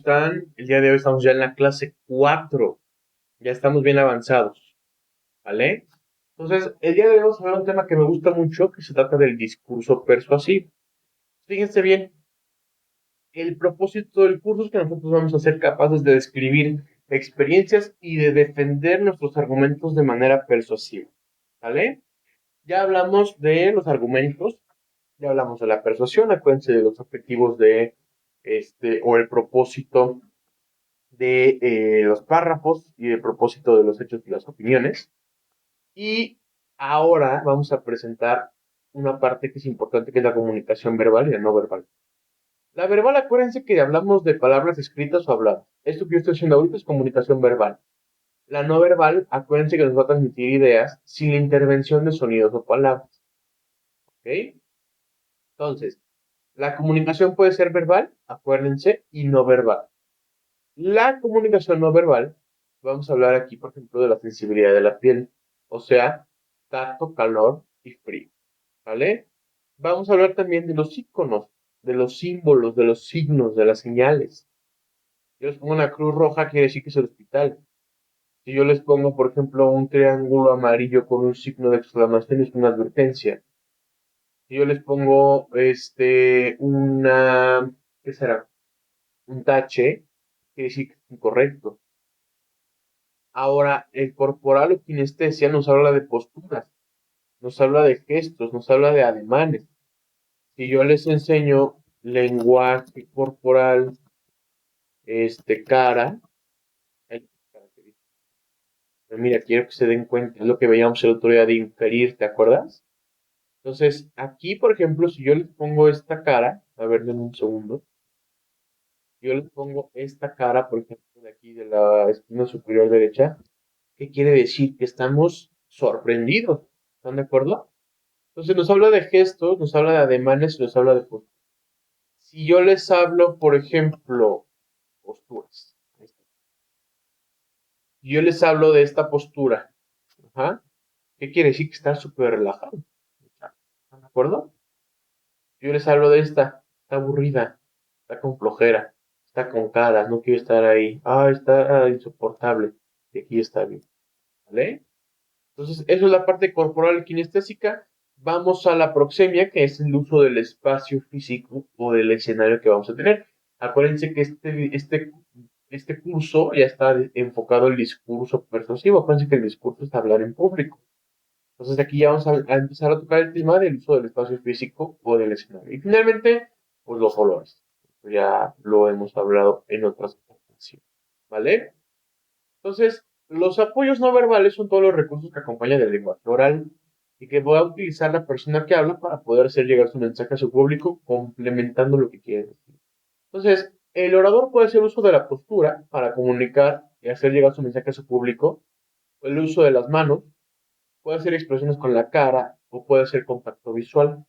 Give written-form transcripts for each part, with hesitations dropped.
Están? El día de hoy estamos ya en la clase 4. Ya estamos bien avanzados, ¿vale? Entonces, el día de hoy vamos a hablar de un tema que me gusta mucho, que se trata del discurso persuasivo. Fíjense bien, el propósito del curso es que nosotros vamos a ser capaces de describir experiencias y de defender nuestros argumentos de manera persuasiva, ¿vale? Ya hablamos de los argumentos, ya hablamos de la persuasión, acuérdense de los objetivos de o el propósito de los párrafos y el propósito de los hechos y las opiniones. Y ahora vamos a presentar una parte que es importante, que es la comunicación verbal y la no verbal. La verbal, acuérdense que hablamos de palabras escritas o habladas. Esto que yo estoy haciendo ahorita es comunicación verbal. La no verbal, acuérdense que nos va a transmitir ideas sin la intervención de sonidos o palabras. ¿Ok? Entonces, la comunicación puede ser verbal, acuérdense, y no verbal. La comunicación no verbal, vamos a hablar aquí, por ejemplo, de la sensibilidad de la piel, o sea, tacto, calor y frío, ¿vale? Vamos a hablar también de los iconos, de los símbolos, de los signos, de las señales. Si yo les pongo una cruz roja, quiere decir que es el hospital. Si yo les pongo, por ejemplo, un triángulo amarillo con un signo de exclamación, es una advertencia. Si yo les pongo, ¿qué será? Un tache, quiere decir que es incorrecto. Ahora, el corporal o kinestesia nos habla de posturas, nos habla de gestos, nos habla de ademanes. Si yo les enseño lenguaje corporal, cara, ay, mira, quiero que se den cuenta, es lo que veíamos el otro día de inferir, ¿te acuerdas? Entonces, aquí, por ejemplo, si yo les pongo esta cara, a ver, denme un segundo, yo les pongo esta cara, por ejemplo, de aquí de la esquina superior derecha, ¿qué quiere decir? Que estamos sorprendidos, ¿están de acuerdo? Entonces nos habla de gestos, nos habla de ademanes y nos habla de posturas. Si yo les hablo, por ejemplo, posturas. Si yo les hablo de esta postura, ajá, ¿qué quiere decir? Que está súper relajado. ¿Están de acuerdo? Si yo les hablo de esta, está aburrida, está con flojera, está con caras, no quiero estar ahí. Ah, está insoportable. Y aquí está bien. ¿Vale? Entonces, eso es la parte corporal kinestésica. Vamos a la proxemia, que es el uso del espacio físico o del escenario que vamos a tener. Acuérdense que este curso ya está enfocado al discurso persuasivo. Acuérdense que el discurso es hablar en público. Entonces, aquí ya vamos a empezar a tocar el tema del uso del espacio físico o del escenario. Y finalmente, pues los olores. Ya lo hemos hablado en otras ocasiones. ¿Vale? Entonces, los apoyos no verbales son todos los recursos que acompañan el lenguaje oral y que va a utilizar la persona que habla para poder hacer llegar su mensaje a su público, complementando lo que quiere decir. Entonces, el orador puede hacer uso de la postura para comunicar y hacer llegar su mensaje a su público, el uso de las manos, puede hacer expresiones con la cara o puede hacer contacto visual.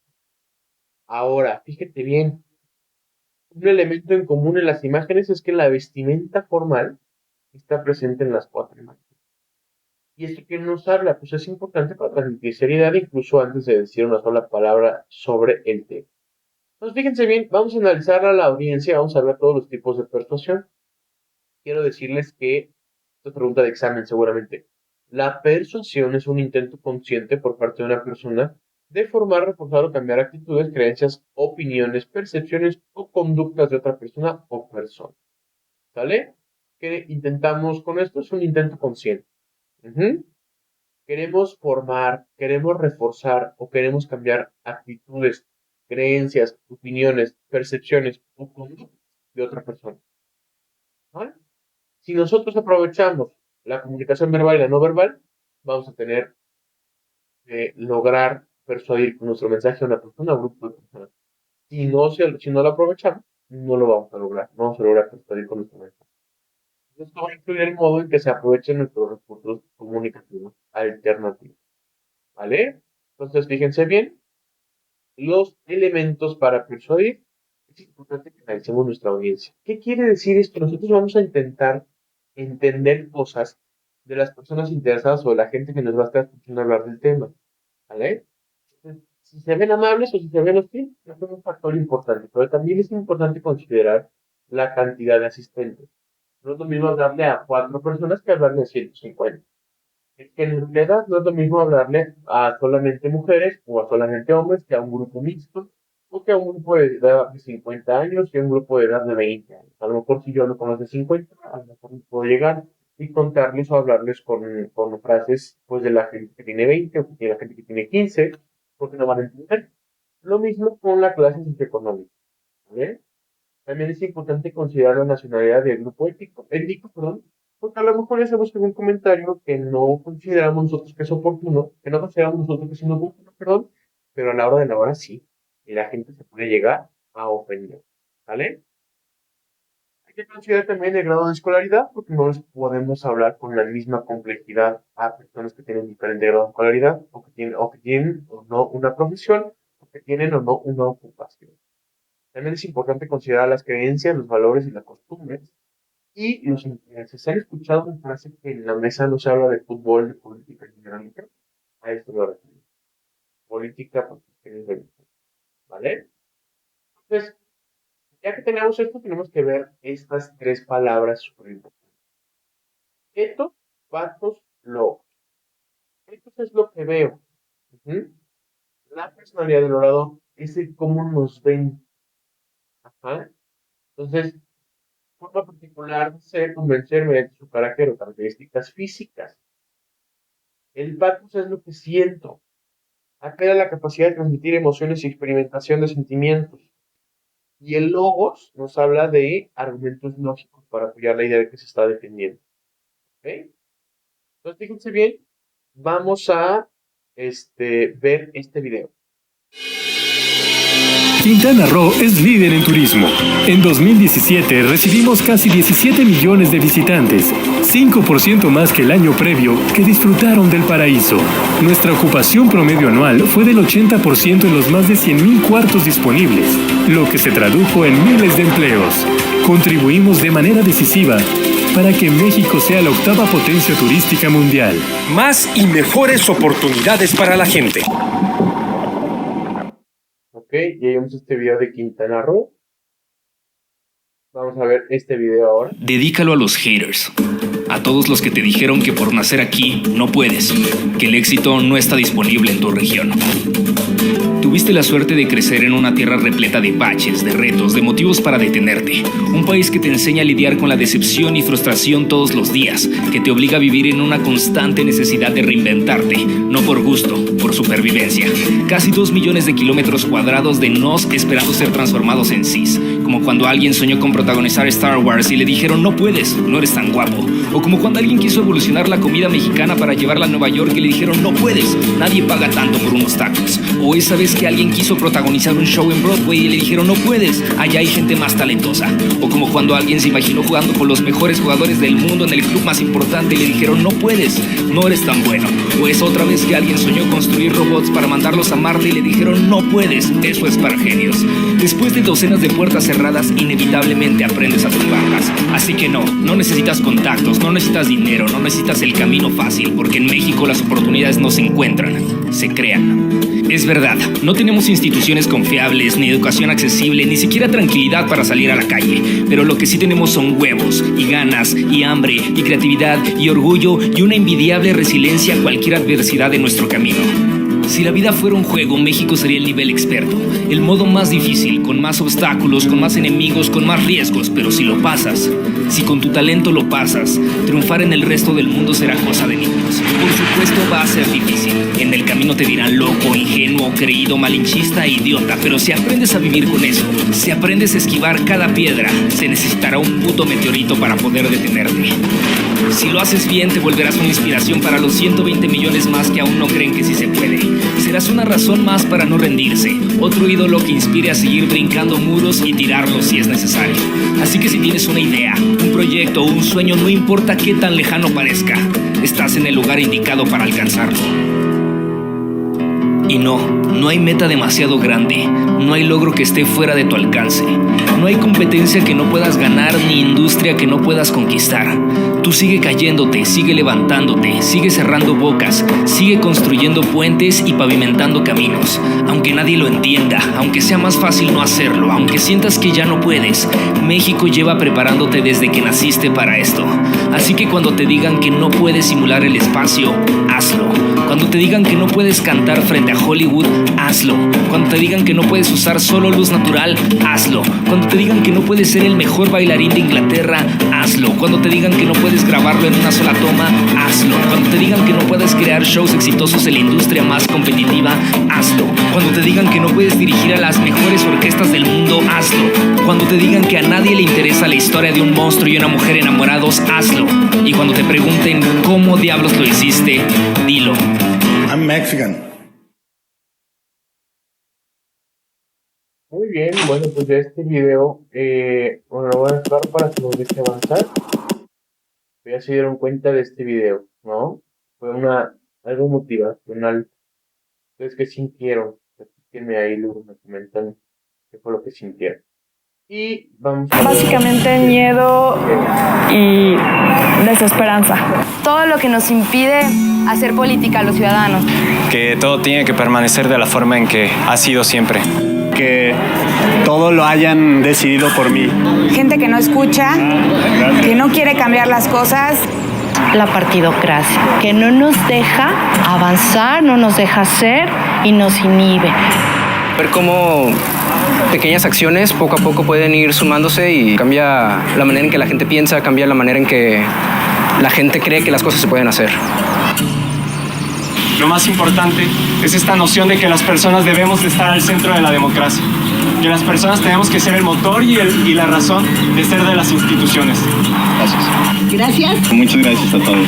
Ahora, fíjate bien, un elemento en común en las imágenes es que la vestimenta formal está presente en las cuatro imágenes. ¿Y esto que nos habla? Pues es importante para transmitir seriedad incluso antes de decir una sola palabra sobre el tema. Entonces, fíjense bien, vamos a analizar a la audiencia, vamos a ver todos los tipos de persuasión. Quiero decirles que, esta es pregunta de examen seguramente, la persuasión es un intento consciente por parte de una persona de formar, reforzar o cambiar actitudes, creencias, opiniones, percepciones o conductas de otra persona o persona. ¿Sale? ¿Qué intentamos con esto? Es un intento consciente. Ujú. Queremos formar, queremos reforzar o queremos cambiar actitudes, creencias, opiniones, percepciones o conductas de otra persona. ¿Vale? Si nosotros aprovechamos la comunicación verbal y la no verbal, vamos a tener que lograr persuadir con nuestro mensaje a una persona o grupo de personas. Si no lo aprovechamos, no lo vamos a lograr. No vamos a lograr persuadir con nuestro mensaje. Esto va a incluir el modo en que se aprovechen nuestros recursos comunicativos alternativos. ¿Vale? Entonces, fíjense bien, los elementos para persuadir. Es importante que analicemos nuestra audiencia. ¿Qué quiere decir esto? Nosotros vamos a intentar entender cosas de las personas interesadas o de la gente que nos va a estar escuchando hablar del tema. ¿Vale? Si se ven amables o si se ven hostiles, es un factor importante. Pero también es importante considerar la cantidad de asistentes. No es lo mismo hablarle a 4 personas que hablarle a 150. Es que en realidad no es lo mismo hablarle a solamente mujeres o a solamente hombres que a un grupo mixto o que a un grupo de edad de 50 años y a un grupo de edad de 20 años. A lo mejor si yo hablo con los de 50, a lo mejor puedo llegar y contarles o hablarles con frases pues de la gente que tiene 20 o de la gente que tiene 15 porque no van a entender. Lo mismo con la clase socioeconómica, ¿vale? También es importante considerar la nacionalidad del grupo étnico, perdón, porque a lo mejor ya hacemos algún comentario que no consideramos nosotros que es oportuno, que no consideramos nosotros que es inoportuno, perdón, pero a la hora de la hora sí, y la gente se puede llegar a ofender, ¿vale? Hay que considerar también el grado de escolaridad, porque no les podemos hablar con la misma complejidad a personas que tienen diferente grado de escolaridad, o que tienen o no una profesión, o que tienen o no una ocupación. También es importante considerar las creencias, los valores y las costumbres y los intereses. ¿Han escuchado una frase que en la mesa no se habla de fútbol, de política y de a esto lo refiero. Política, porque es religión, ¿vale? Entonces, ya que tenemos esto, tenemos que ver estas 3 palabras súper importantes. Etos, patos, logos. Esto es lo que veo. Ujú. La personalidad del orador es el cómo nos ven. Ajá. Entonces, forma particular de ser convencerme de su carácter o características físicas. El pathos es lo que siento. Apela a la capacidad de transmitir emociones y experimentación de sentimientos. Y el logos nos habla de argumentos lógicos para apoyar la idea de que se está defendiendo. ¿Ok? Entonces, fíjense bien, vamos a ver este video. Quintana Roo es líder en turismo. En 2017 recibimos casi 17 millones de visitantes, 5% más que el año previo, que disfrutaron del paraíso. Nuestra ocupación promedio anual fue del 80% en los más de 100,000 cuartos disponibles, lo que se tradujo en miles de empleos. Contribuimos de manera decisiva para que México sea la 8ª potencia turística mundial. Más y mejores oportunidades para la gente. Ok, ya vimos este video de Quintana Roo. Vamos a ver este video ahora. Dedícalo a los haters, a todos los que te dijeron que por nacer aquí no puedes, que el éxito no está disponible en tu región. Tuviste la suerte de crecer en una tierra repleta de baches, de retos, de motivos para detenerte. Un país que te enseña a lidiar con la decepción y frustración todos los días, que te obliga a vivir en una constante necesidad de reinventarte, no por gusto, por supervivencia. Casi 2 millones de kilómetros cuadrados de nos esperando ser transformados en sís, como cuando alguien soñó con protagonizar Star Wars y le dijeron no puedes, no eres tan guapo. O como cuando alguien quiso evolucionar la comida mexicana para llevarla a Nueva York y le dijeron no puedes, nadie paga tanto por unos tacos. O esa vez que alguien quiso protagonizar un show en Broadway y le dijeron no puedes, allá hay gente más talentosa. O como cuando alguien se imaginó jugando con los mejores jugadores del mundo en el club más importante y le dijeron no puedes, no eres tan bueno. O es otra vez que alguien soñó construir robots para mandarlos a Marte y le dijeron no puedes, eso es para genios. Después de docenas de puertas cerradas, inevitablemente aprendes a tumbarlas. Así que no necesitas contactos, no necesitas dinero, no necesitas el camino fácil, porque en México las oportunidades no se encuentran, se crean. Es verdad, no tenemos instituciones confiables, ni educación accesible, ni siquiera tranquilidad para salir a la calle, pero lo que sí tenemos son huevos, y ganas, y hambre, y creatividad, y orgullo, y una envidiable resiliencia a cualquier adversidad de nuestro camino. Si la vida fuera un juego, México sería el nivel experto, el modo más difícil, con más obstáculos, con más enemigos, con más riesgos, pero si lo pasas, si con tu talento lo pasas, triunfar en el resto del mundo será cosa de niños. Por supuesto va a ser difícil, en el camino te dirán loco, ingenuo, creído, malinchista e idiota, pero si aprendes a vivir con eso, si aprendes a esquivar cada piedra, se necesitará un puto meteorito para poder detenerte. Si lo haces bien, te volverás una inspiración para los 120 millones más que aún no creen que sí se puede. Serás una razón más para no rendirse, otro ídolo que inspire a seguir brincando muros y tirarlos si es necesario. Así que si tienes una idea, un proyecto o un sueño, no importa qué tan lejano parezca, estás en el lugar indicado para alcanzarlo. Y no hay meta demasiado grande, no hay logro que esté fuera de tu alcance, no hay competencia que no puedas ganar ni industria que no puedas conquistar. Tú sigue cayéndote, sigue levantándote, sigue cerrando bocas, sigue construyendo puentes y pavimentando caminos. Aunque nadie lo entienda, aunque sea más fácil no hacerlo, aunque sientas que ya no puedes, México lleva preparándote desde que naciste para esto. Así que cuando te digan que no puedes simular el espacio, hazlo. Cuando te digan que no puedes cantar frente a Hollywood, hazlo. Cuando te digan que no puedes usar solo luz natural, hazlo. Cuando te digan que no puedes ser el mejor bailarín de Inglaterra, hazlo. Cuando te digan que no puedes grabarlo en una sola toma, hazlo. Cuando te digan que no puedes crear shows exitosos en la industria más competitiva, hazlo. Cuando te digan que no puedes dirigir a las mejores orquestas del mundo, hazlo. Cuando te digan que a nadie le interesa la historia de un monstruo y una mujer enamorados, hazlo. Y cuando te pregunten cómo diablos lo hiciste, dilo. I'm Mexican. Muy bien, bueno, pues ya este video, bueno, lo voy a dejar para que nos deje avanzar. Ya se dieron cuenta de este video, ¿no? Fue algo motivacional. Ustedes qué sintieron, platíquenme ahí, luego me comentan qué fue lo que sintieron. Y vamos a Básicamente miedo y desesperanza. Todo lo que nos impide hacer política a los ciudadanos. Que todo tiene que permanecer de la forma en que ha sido siempre. Que todo lo hayan decidido por mí. Gente que no escucha, que no quiere cambiar las cosas. La partidocracia, que no nos deja avanzar, no nos deja hacer y nos inhibe. Ver cómo pequeñas acciones poco a poco pueden ir sumándose y cambia la manera en que la gente piensa, cambia la manera en que la gente cree que las cosas se pueden hacer. Lo más importante es esta noción de que las personas debemos de estar al centro de la democracia. Que las personas tenemos que ser el motor y la razón de ser de las instituciones. Gracias. Gracias. Muchas gracias a todos.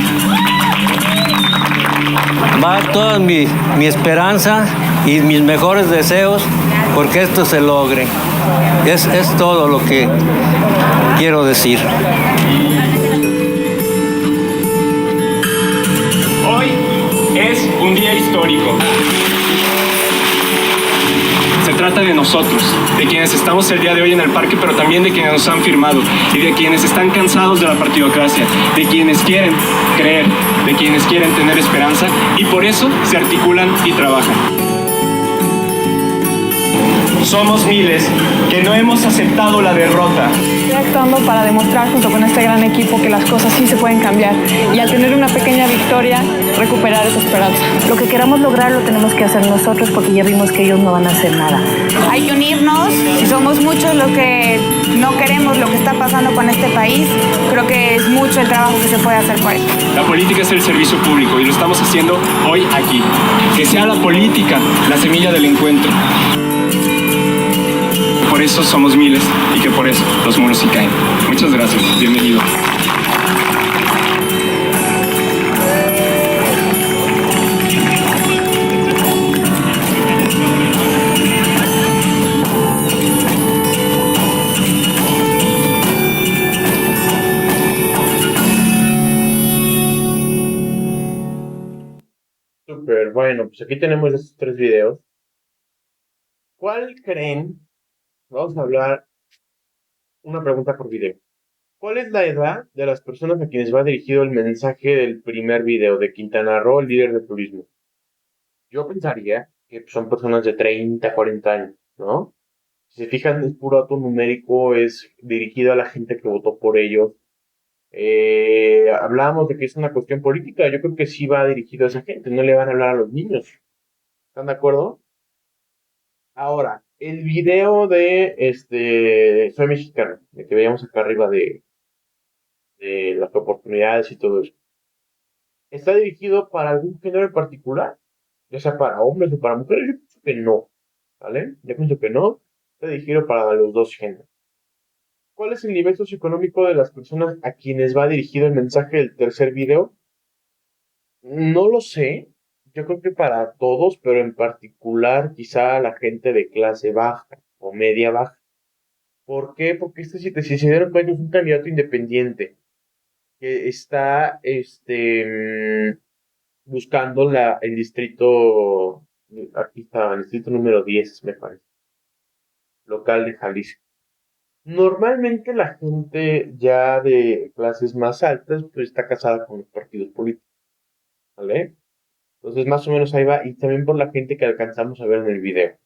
Va toda mi esperanza y mis mejores deseos porque esto se logre. Es todo lo que quiero decir. Hoy es un día histórico. Se trata de nosotros, de quienes estamos el día de hoy en el parque, pero también de quienes nos han firmado y de quienes están cansados de la partidocracia, de quienes quieren creer, de quienes quieren tener esperanza y por eso se articulan y trabajan. Somos miles que no hemos aceptado la derrota. Estoy actuando para demostrar junto con este gran equipo que las cosas sí se pueden cambiar y al tener una pequeña victoria, recuperar esa esperanza. Lo que queramos lograr lo tenemos que hacer nosotros porque ya vimos que ellos no van a hacer nada. Hay que unirnos. Si somos muchos los que no queremos lo que está pasando con este país, creo que es mucho el trabajo que se puede hacer por esto. La política es el servicio público y lo estamos haciendo hoy aquí. Que sea la política la semilla del encuentro. Por eso somos miles y que por eso los muros sí caen. Muchas gracias. Bienvenido. Súper, bueno, pues aquí tenemos estos 3 videos. ¿Cuál creen? Vamos a hablar una pregunta por video. ¿Cuál es la edad de las personas a quienes va dirigido el mensaje del primer video de Quintana Roo, el líder de turismo? Yo pensaría que son personas de 30, 40 años, ¿no? Si se fijan, es puro dato numérico, es dirigido a la gente que votó por ellos. Hablábamos de que es una cuestión política, yo creo que sí va dirigido a esa gente, no le van a hablar a los niños. ¿Están de acuerdo? Ahora, el video de Soy Mexicano, de que veíamos acá arriba de las oportunidades y todo eso, ¿está dirigido para algún género en particular? Ya sea para hombres o para mujeres, yo pienso que no, ¿vale? Yo pienso que no, está dirigido para los dos géneros. ¿Cuál es el nivel socioeconómico de las personas a quienes va dirigido el mensaje del tercer video? No lo sé. Yo creo que para todos, pero en particular quizá la gente de clase baja o media baja. ¿Por qué? Porque si se dieron cuenta, es un candidato independiente que está buscando el distrito Aquí está, en el distrito número 10, me parece, local de Jalisco. Normalmente la gente ya de clases más altas, pues está casada con los partidos políticos, ¿vale? Entonces, más o menos ahí va, y también por la gente que alcanzamos a ver en el video.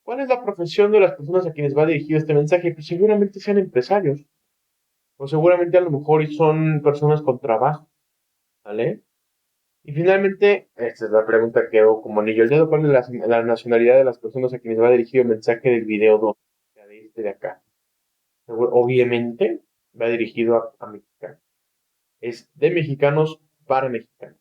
¿Cuál es la profesión de las personas a quienes va dirigido este mensaje? Pues seguramente sean empresarios, o seguramente a lo mejor son personas con trabajo, ¿vale? Y finalmente, esta es la pregunta que hago como anillo al dedo: ¿cuál es la nacionalidad de las personas a quienes va dirigido el mensaje del video 2? O sea, de este de acá. Obviamente va dirigido a mexicanos. Es de mexicanos para mexicanos,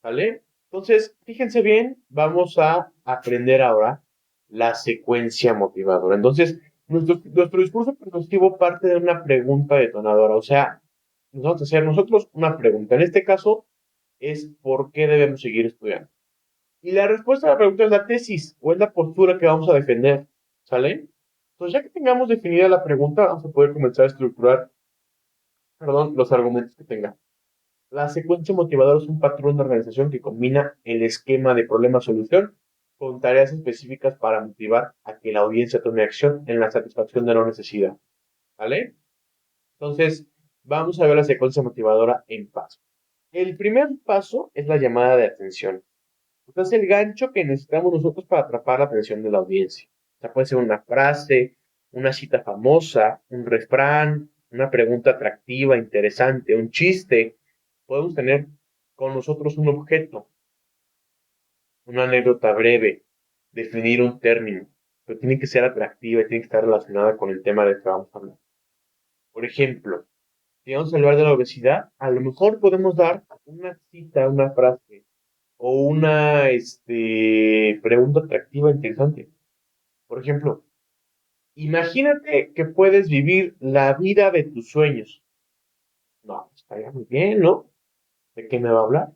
¿vale? Entonces, fíjense bien, vamos a aprender ahora la secuencia motivadora. Entonces, nuestro discurso persuasivo parte de una pregunta detonadora. O sea, nos vamos a hacer nosotros una pregunta. En este caso, es ¿por qué debemos seguir estudiando? Y la respuesta a la pregunta es la tesis o es la postura que vamos a defender, ¿sale? Entonces, ya que tengamos definida la pregunta, vamos a poder comenzar a estructurar, perdón, los argumentos que tenga. La secuencia motivadora es un patrón de organización que combina el esquema de problema-solución con tareas específicas para motivar a que la audiencia tome acción en la satisfacción de la necesidad, ¿vale? Entonces, vamos a ver la secuencia motivadora en paso. El primer paso es la llamada de atención. Es el gancho que necesitamos nosotros para atrapar la atención de la audiencia. O sea, puede ser una frase, una cita famosa, un refrán, una pregunta atractiva, interesante, un chiste. Podemos tener con nosotros un objeto, una anécdota breve, definir un término, pero tiene que ser atractiva y tiene que estar relacionada con el tema del que vamos a hablar. Por ejemplo, si vamos a hablar de la obesidad, a lo mejor podemos dar una cita, una frase o una pregunta atractiva interesante. Por ejemplo, imagínate que puedes vivir la vida de tus sueños. No, estaría muy bien, ¿no? ¿De qué me va a hablar?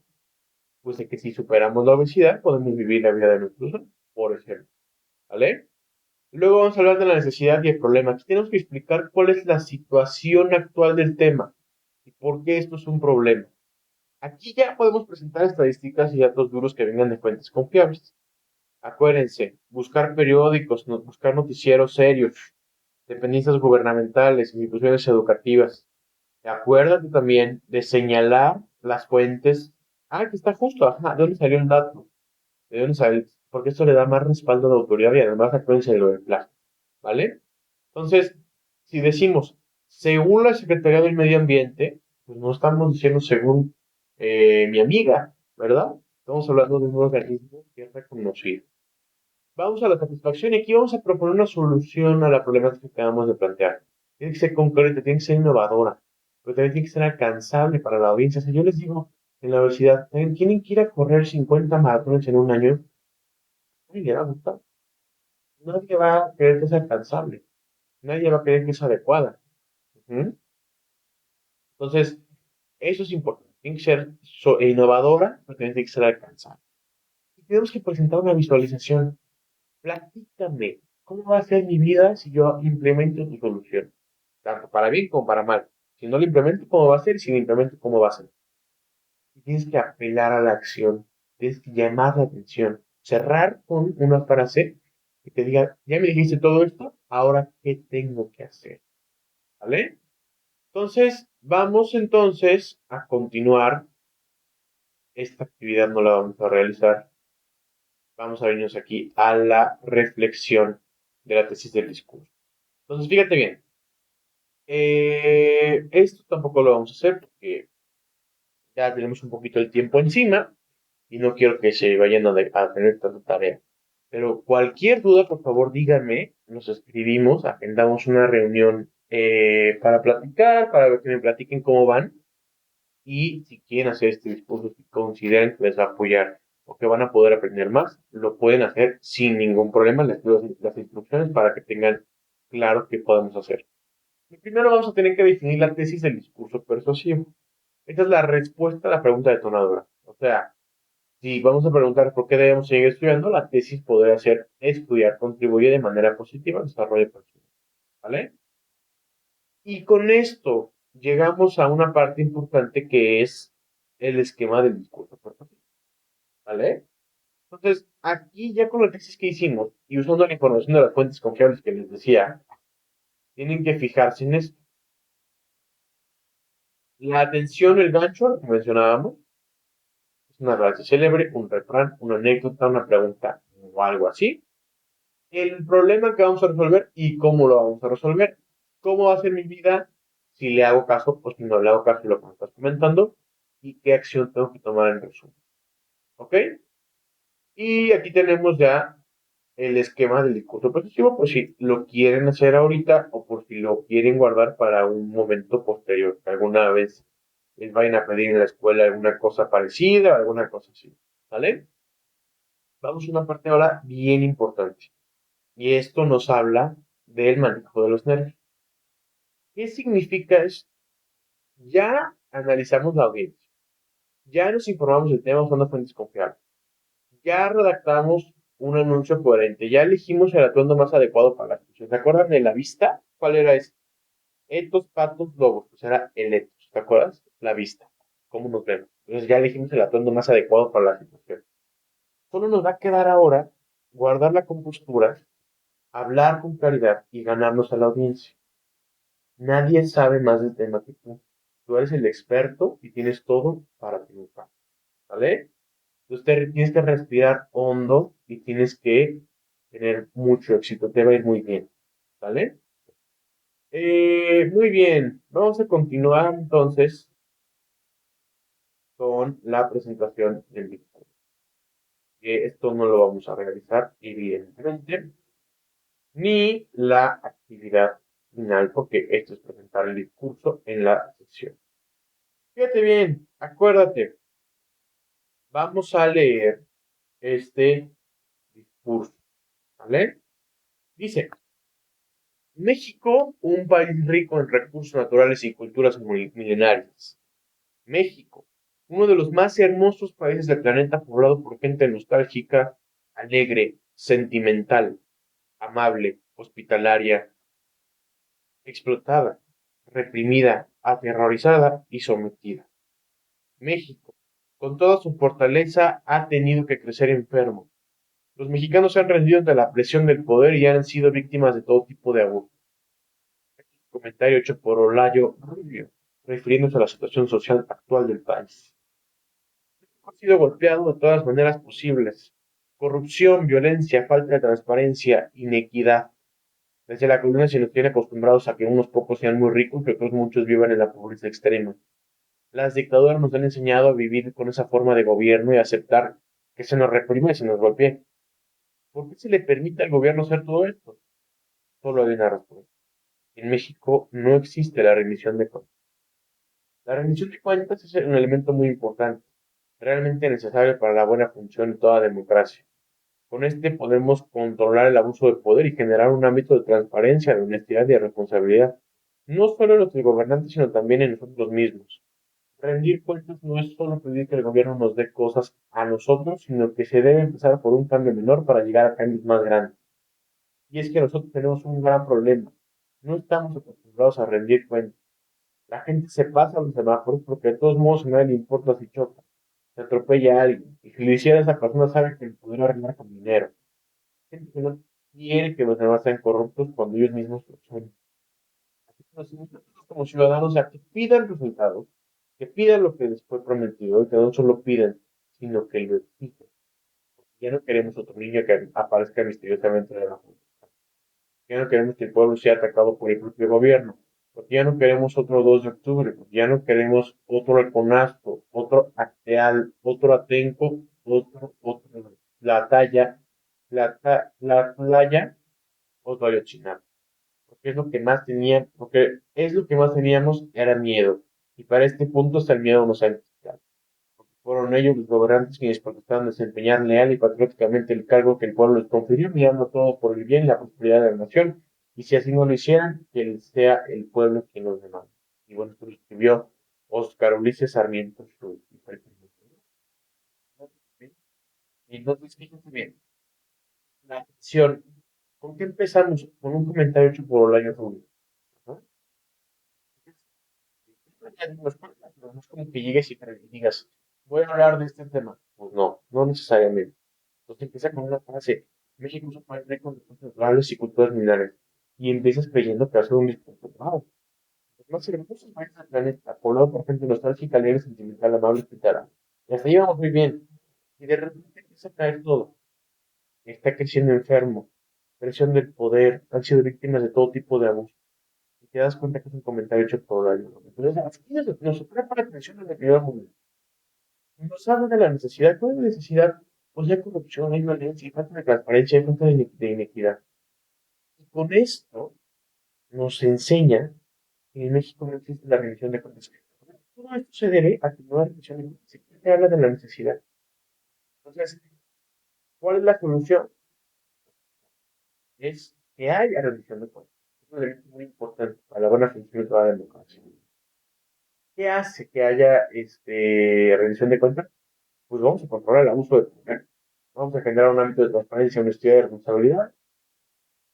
Pues de que si superamos la obesidad, podemos vivir la vida de nuestros sueños, por ejemplo. ¿Vale? Luego vamos a hablar de la necesidad y el problema. Aquí tenemos que explicar cuál es la situación actual del tema y por qué esto es un problema. Aquí ya podemos presentar estadísticas y datos duros que vengan de fuentes confiables. Acuérdense, buscar periódicos, buscar noticieros serios, dependencias gubernamentales, instituciones educativas. Acuérdate también de señalar las fuentes. Ah, que está justo, ajá, ¿de dónde salió el dato? ¿De dónde salió? Porque esto le da más respaldo de autoridad y además acuérdense de lo del plagio, ¿vale? Entonces, si decimos, según la Secretaría del Medio Ambiente, pues no estamos diciendo según mi amiga, ¿verdad? Estamos hablando de un organismo que es reconocido. Vamos a la satisfacción y aquí vamos a proponer una solución a la problemática que acabamos de plantear. Tiene que ser concreta, tiene que ser innovadora, pero también tiene que ser alcanzable para la audiencia. Si yo les digo en la universidad, tienen que ir a correr 50 maratones en un año, nadie le va a gustar. Nadie va a creer que es alcanzable. Nadie va a creer que es adecuada. ¿Mm? Entonces, eso es importante. Tiene que ser innovadora, pero también tiene que ser alcanzable. Y tenemos que presentar una visualización. Platícame, ¿cómo va a ser mi vida si yo implemento tu solución? Tanto para bien como para mal. Si no lo implemento, ¿cómo va a ser? Y si lo implemento, ¿cómo va a ser? Y tienes que apelar a la acción. Tienes que llamar la atención. Cerrar con una frase que te diga, ya me dijiste todo esto, ahora, ¿qué tengo que hacer? ¿Vale? Entonces, vamos entonces a continuar. Esta actividad no la vamos a realizar. Vamos a venirnos aquí a la reflexión de la tesis del discurso. Entonces, fíjate bien. Esto tampoco lo vamos a hacer porque ya tenemos un poquito el tiempo encima y no quiero que se vayan a tener tanta tarea. Pero cualquier duda, por favor, díganme. Nos escribimos, agendamos una reunión para platicar, para que me platiquen cómo van. Y si quieren hacer este discurso, si consideran que les va a apoyar o que van a poder aprender más, lo pueden hacer sin ningún problema. Les doy las instrucciones para que tengan claro qué podemos hacer. Y primero vamos a tener que definir la tesis del discurso persuasivo. Esta es la respuesta a la pregunta detonadora. O sea, si vamos a preguntar por qué debemos seguir estudiando, la tesis podría ser: estudiar contribuye de manera positiva al desarrollo personal. ¿Vale? Y con esto llegamos a una parte importante que es el esquema del discurso persuasivo. ¿Vale? Entonces, aquí ya con la tesis que hicimos y usando la información de las fuentes confiables que les decía, tienen que fijarse en esto. La atención, el gancho, lo que mencionábamos, es una frase célebre, un refrán, una anécdota, una pregunta o algo así. El problema que vamos a resolver y cómo lo vamos a resolver. ¿Cómo va a ser mi vida si le hago caso o si no le hago caso a lo que me estás comentando? ¿Y qué acción tengo que tomar en resumen? ¿Ok? Y aquí tenemos ya el esquema del discurso positivo, por si lo quieren hacer ahorita o por si lo quieren guardar para un momento posterior, que alguna vez les vayan a pedir en la escuela alguna cosa parecida, alguna cosa así. ¿Vale? Vamos a una parte ahora bien importante. Y esto nos habla del manejo de los nervios. ¿Qué significa esto? Ya analizamos la audiencia, ya nos informamos del tema usando fuentes confiables, ya redactamos un anuncio coherente, ya elegimos el atuendo más adecuado para la discusión. ¿Se acuerdan de la vista? ¿Cuál era ese? Etos, patos, lobos. Pues era el etos. ¿Te acuerdas? La vista. ¿Cómo nos vemos? Entonces ya elegimos el atuendo más adecuado para la situación. Solo nos va a quedar ahora guardar la compostura, hablar con claridad y ganarnos a la audiencia. Nadie sabe más del tema que tú. Tú eres el experto y tienes todo para triunfar. ¿Vale? Entonces tienes que respirar hondo y tienes que tener mucho éxito. Te va a ir muy bien. ¿Vale? Muy bien. Vamos a continuar entonces con la presentación del discurso. Esto no lo vamos a realizar, evidentemente, ni la actividad final, porque esto es presentar el discurso en la sesión. Fíjate bien, acuérdate, vamos a leer este discurso, ¿vale? Dice, México, un país rico en recursos naturales y culturas milenarias. México, uno de los más hermosos países del planeta poblado por gente nostálgica, alegre, sentimental, amable, hospitalaria, explotada, reprimida, aterrorizada y sometida. México, con toda su fortaleza, ha tenido que crecer enfermo. Los mexicanos se han rendido ante la presión del poder y han sido víctimas de todo tipo de abuso. Comentario hecho por Olayo Rubio, refiriéndose a la situación social actual del país. Ha sido golpeado de todas las maneras posibles. Corrupción, violencia, falta de transparencia, inequidad. Desde la colonia se nos tiene acostumbrados a que unos pocos sean muy ricos y otros muchos vivan en la pobreza extrema. Las dictaduras nos han enseñado a vivir con esa forma de gobierno y a aceptar que se nos reprime y se nos golpee. ¿Por qué se le permite al gobierno hacer todo esto? Solo hay una respuesta. En México no existe la rendición de cuentas. La rendición de cuentas es un elemento muy importante, realmente necesario para la buena función de toda democracia. Con este podemos controlar el abuso de poder y generar un ámbito de transparencia, de honestidad y de responsabilidad, no solo en nuestros gobernantes, sino también en nosotros mismos. Rendir cuentas no es solo pedir que el gobierno nos dé cosas a nosotros, sino que se debe empezar por un cambio menor para llegar a cambios más grandes. Y es que nosotros tenemos un gran problema. No estamos acostumbrados a rendir cuentas. La gente se pasa a los semáforos porque de todos modos a nadie le importa si choca, se atropella a alguien. Y si lo hiciera esa persona sabe que el poder arreglar con dinero. Gente que no quiere que los demás sean corruptos cuando ellos mismos lo son. Así que nosotros como ciudadanos, ya que pidan resultados, que pidan lo que les fue prometido, y que no solo pidan, sino que lo exigen. Ya no queremos otro niño que aparezca misteriosamente de la foto. Ya no queremos que el pueblo sea atacado por el propio gobierno. Porque ya no queremos otro 2 de octubre. Porque ya no queremos otro Alconasco, otro Acteal, otro Atenco, otro La Talla, la Playa, otro Ayotzinapa. Porque es lo que más tenían, porque es lo que más teníamos, era miedo. Y para este punto hasta el miedo nos ha quitado. Fueron ellos los gobernantes quienes protestaron desempeñar leal y patrióticamente el cargo que el pueblo les confirió, mirando todo por el bien y la prosperidad de la nación. Y si así no lo hicieran, que sea el pueblo quien los demande. Y bueno, esto lo escribió Óscar Ulises Sarmiento Schultz. Y entonces, fíjense bien, la acción, ¿con qué empezamos? Con un comentario hecho por Olayo Rubio. ¿No? No es como que llegues y digas, voy a hablar de este tema. Pues no, no necesariamente. Entonces empieza con una frase, México es un país rico en recursos naturales y culturas minerales. Y empiezas creyendo que va a ser un discurso, wow, los más hermosos países del planeta, poblado por gente nostálgica, alegre, sentimental, amable, etc. Y hasta ahí vamos muy bien. Y de repente empieza a caer todo. Está creciendo enfermo, presión del poder, han sido víctimas de todo tipo de abuso. Y te das cuenta que es un comentario hecho por alguien. Entonces, aquí nos prepara atención en el primer momento. Nos habla de la necesidad. ¿Cuál es la necesidad? Pues hay corrupción, hay violencia, hay falta de transparencia, hay falta de inequidad. Y con esto nos enseña que en México no existe la rendición de cuentas. Todo esto se debe a que no hay rendición de cuentas. Se habla de la necesidad. Entonces, ¿cuál es la solución? Es que haya rendición de cuentas. Es un elemento muy importante para la buena función de toda la democracia. ¿Qué hace que haya rendición de cuentas? Pues vamos a controlar el abuso de poder. Vamos a generar un ámbito de transparencia, honestidad y responsabilidad.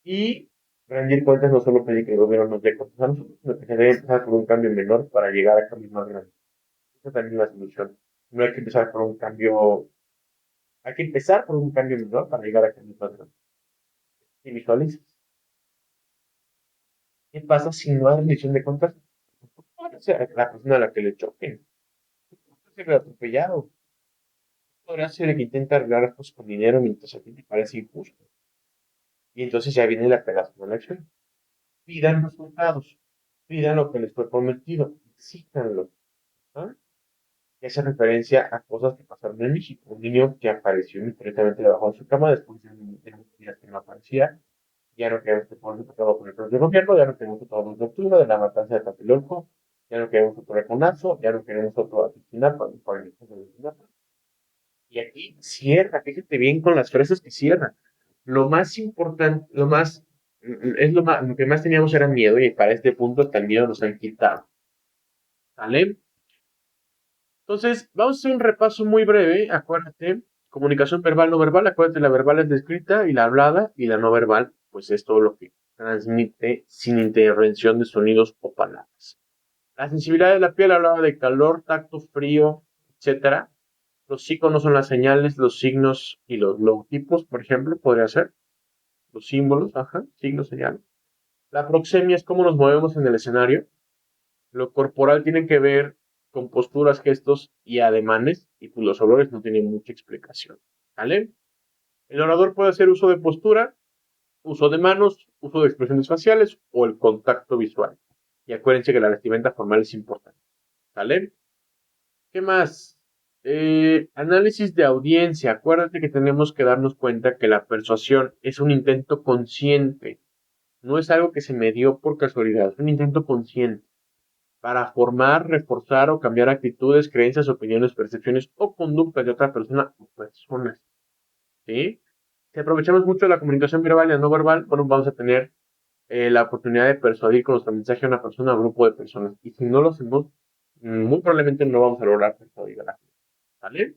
Y rendir cuentas no solo pedir que el gobierno nos dé cuentas a nosotros, sino que se debe empezar por un cambio menor para llegar a cambios más grandes. Esa también es la solución. No hay que empezar por un cambio, hay que empezar por un cambio menor para llegar a cambios más grandes. Y visualizas. ¿Qué pasa si no hay rendición de cuentas? Puede ser la persona a la que le choquen. Puede ser el atropellado. Podría ser el que intenta arreglar las cosas con dinero mientras a ti te parece injusto. Y entonces ya viene la apelación a la acción. Pidan resultados. Pidan lo que les fue prometido. Exíjanlo. ¿Ah? Que hace referencia a cosas que pasaron en México. Un niño que apareció misteriosamente debajo de su cama después de unos días que no aparecía. Ya no queremos que por tocado por el propio gobierno, ya no queremos otro 2 de octubre de la matanza de Tlatelolco, ya no queremos otro Reconazo, ya no queremos otro Ayotzinapa por el ejemplo de Ayotzinapa. Y aquí cierra, fíjate bien con las fresas que cierra. Lo más importante, lo que más teníamos era miedo y para este punto hasta el miedo nos han quitado. ¿Vale? Entonces, vamos a hacer un repaso muy breve, acuérdate, comunicación verbal, no verbal, acuérdate, la verbal es la escrita y la hablada, y la no verbal, pues es todo lo que transmite sin intervención de sonidos o palabras. La sensibilidad de la piel hablaba de calor, tacto, frío, etcétera. Los iconos son las señales, los signos y los logotipos, por ejemplo, podría ser. Los símbolos, ajá, signos, señales. La proxemia es cómo nos movemos en el escenario. Lo corporal tiene que ver con posturas, gestos y ademanes, y pues los olores no tienen mucha explicación. ¿Vale? El orador puede hacer uso de postura, uso de manos, uso de expresiones faciales o el contacto visual. Y acuérdense que la vestimenta formal es importante. ¿Vale? ¿Qué más? Análisis de audiencia. Acuérdate que tenemos que darnos cuenta que la persuasión es un intento consciente. No es algo que se me dio por casualidad, es un intento consciente para formar, reforzar o cambiar actitudes, creencias, opiniones, percepciones o conductas de otra persona o personas. ¿Sí? Si aprovechamos mucho la comunicación verbal y la no verbal, bueno, vamos a tener la oportunidad de persuadir con nuestro mensaje a una persona o un grupo de personas. Y si no lo hacemos, muy probablemente no vamos a lograr persuadir a la gente. ¿Vale?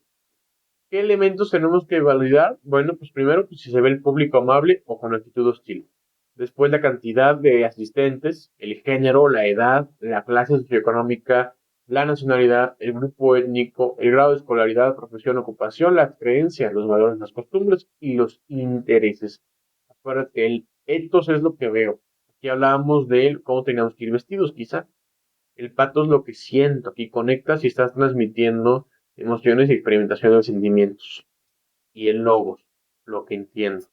¿Qué elementos tenemos que validar? Bueno, pues primero, pues si se ve el público amable o con actitud hostil. Después, la cantidad de asistentes, el género, la edad, la clase socioeconómica, la nacionalidad, el grupo étnico, el grado de escolaridad, profesión, ocupación, las creencias, los valores, las costumbres y los intereses. Acuérdate, el ethos es lo que veo. Aquí hablábamos de cómo teníamos que ir vestidos, quizá. El pato es lo que siento. Aquí conectas y estás transmitiendo emociones y experimentación de sentimientos. Y el logos, lo que entiendo.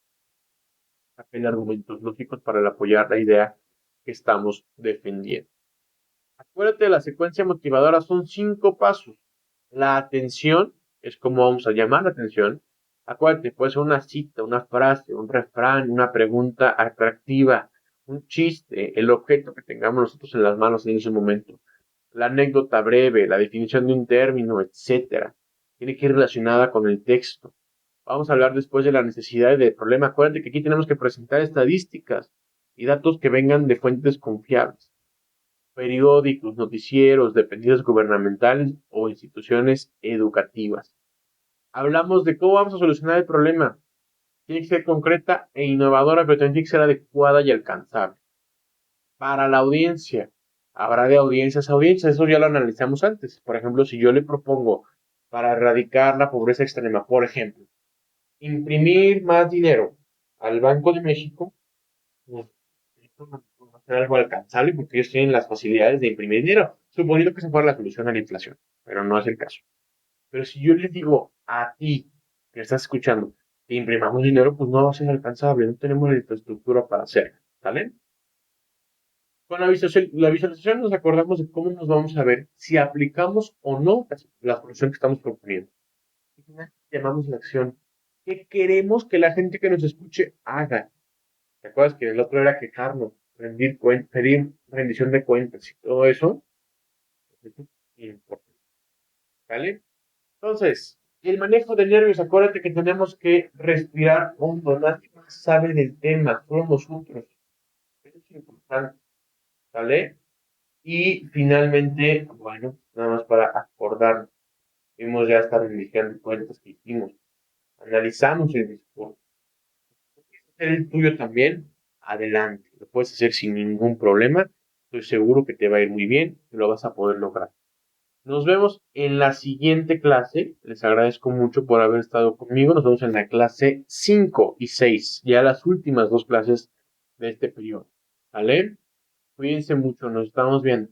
Apela argumentos lógicos para apoyar la idea que estamos defendiendo. Acuérdate de la secuencia motivadora, son 5 pasos. La atención es como vamos a llamar la atención. Acuérdate, puede ser una cita, una frase, un refrán, una pregunta atractiva, un chiste, el objeto que tengamos nosotros en las manos en ese momento. La anécdota breve, la definición de un término, etcétera. Tiene que ir relacionada con el texto. Vamos a hablar después de la necesidad y del problema. Acuérdate que aquí tenemos que presentar estadísticas y datos que vengan de fuentes confiables. Periódicos, noticieros, dependencias gubernamentales o instituciones educativas. Hablamos de cómo vamos a solucionar el problema. Tiene que ser concreta e innovadora, pero también tiene que ser adecuada y alcanzable. Para la audiencia, habrá de audiencias a audiencias, eso ya lo analizamos antes. Por ejemplo, si yo le propongo para erradicar la pobreza extrema, por ejemplo, imprimir más dinero al Banco de México, pues, esto no va a ser algo alcanzable porque ellos tienen las facilidades de imprimir dinero, suponiendo que se fuera la solución a la inflación, pero no es el caso. Pero si yo les digo a ti que estás escuchando que imprimamos dinero, pues no va a ser alcanzable, no tenemos la infraestructura para hacerlo, ¿vale? Con la visualización nos acordamos de cómo nos vamos a ver si aplicamos o no la solución que estamos proponiendo. Llamamos la acción. ¿Qué queremos que la gente que nos escuche haga? ¿Te acuerdas que el otro era quejarnos, pedir rendición de cuentas y todo eso? Eso es importante, ¿vale? Entonces, el manejo de nervios, acuérdate que tenemos que respirar hondo, nadie más sabe del tema, solo nosotros. Eso es importante, ¿vale? Y finalmente, bueno, nada más para acordarnos, vimos ya esta rendición de cuentas que hicimos, analizamos el discurso. ¿Quieres hacer el tuyo también? Adelante, lo puedes hacer sin ningún problema, estoy seguro que te va a ir muy bien y lo vas a poder lograr. Nos vemos en la siguiente clase. Les agradezco mucho por haber estado conmigo. Nos vemos en la clase 5 y 6, ya las últimas dos clases de este periodo. ¿Vale? Cuídense mucho, nos estamos viendo.